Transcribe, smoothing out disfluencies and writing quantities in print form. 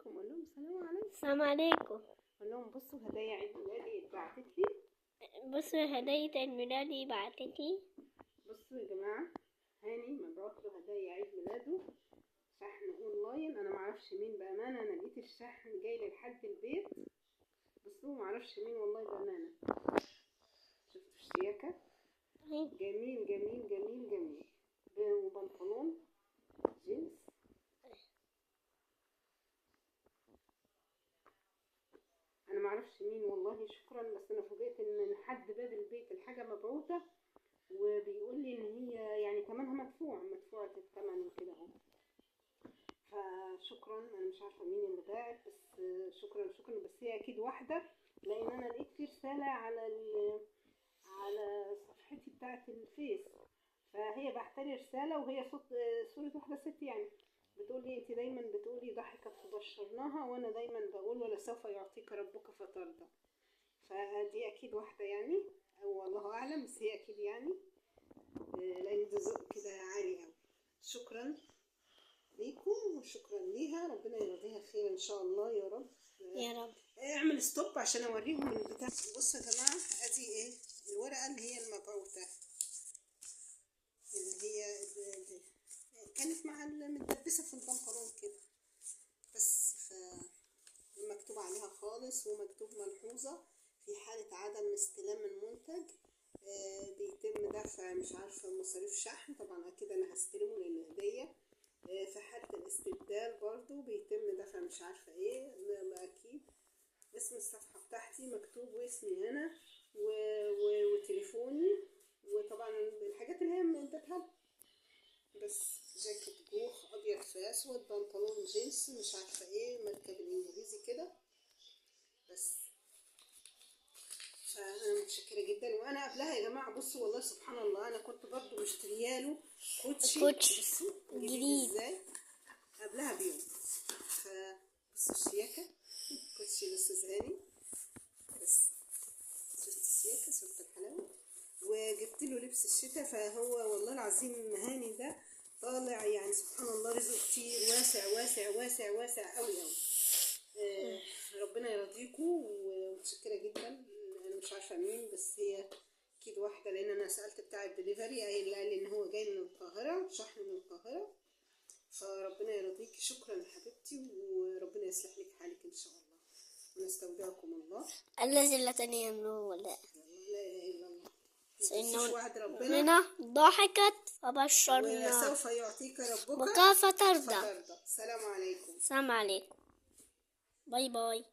عليكم، قول لهم السلام عليكم. السلام عليكم. قول لهم بصوا هدايا عيد ميلادي اتبعتت لي. بصوا هدية عيد ميلادي بعتت لي. بصوا يا جماعه، هاني مبعوت له هدايا عيد ميلاده شحن اونلاين. انا معرفش مين بامانه، انا لقيت الشحن جاي لي لحد البيت. بصوا معرفش مين والله بامانه. شفتوا الشياكه؟ جميل جميل جميل جميل. وبنطلون جينز. انا معرفش مين والله، شكرا. بس انا فوجئت ان لحد باب البيت الحاجه مبعوته، وبيقول لي ان هي يعني ثمنها مدفوعه الثمن وكده اهو. فشكرا. انا مش عارفه مين اللي باعت، بس شكرا. بس هي اكيد واحده، لان انا لقيت في رساله على صفحتي بتاعه الفيس. فهي بعتلي رساله وهي صوره واحده ست، يعني بتقول لي انت دايما بتقولي ضحكت فبشرناها، وانا دايما بقول ولسوف يعطيك ربك فترضى. فدي اكيد واحده يعني، او الله اعلم، بس هي اكيد يعني، لان ده ذوق كده عالي قوي. شكرا ليكم وشكرا ليها، ربنا يرضيها خير ان شاء الله يا رب. يا رب. اعمل ستوب عشان اوريهم البتاع. بصوا يا جماعه، ادي ايه الورقه اللي هي المبعوثه، اللي هي دي. كانت مع متدبسه في البنطلون كده بس. مكتوب عليها خالص، ومكتوب ملحوظه: في حاله عدم استلام المنتج بيتم دفع مش عارفه مصاريف شحن. طبعا اكيد انا هستلمه لان هديه. في حالة الاستبدال برضو بيتم دفع مش عارفة ايه. اكيد اسم الصفحة بتاعتي مكتوب، واسمي انا وتليفوني، وطبعا الحاجات اللي هي اديتها. بس جاكيت جوخ ابيض في اسود، بنطلون جينز مش عارفة ايه، مركب الانجليزي كده بس. فانا متشكرة جدا. وانا قبلها يا جماعة بصوا والله سبحان الله، انا كنت برضو مشترياله كوتشي بصوا جديد ازاي قبلها بيوم. فبصوا الشياكة، كوتشي الاستاذ هاني. بس شفت الشياكة، شفت الحلاوة. وجبت له لبس الشتاء. فهو والله العظيم هاني ده طالع يعني سبحان الله، رزقه كتير واسع واسع واسع واسع قوي قوي. ربنا يرضيكم. ومتشكرة جدا. انا مش عارفة مين، بس هي اكيد واحدة، لان انا سألت بتاع الدليفري قال لي ان هو جاي من القاهرة، شحن من القاهرة. فربنا يرضيك. شكرا يا حبيبتي، وربنا يصلح لك حالك ان شاء الله. ونستودعكم الله الذي لا تنام ولا لا اله الا الله. مش وعد ربنا ربنا ضحكت فبشرنا وسوف يعطيك ربك فترضى. السلام عليكم. السلام عليكم. باي باي.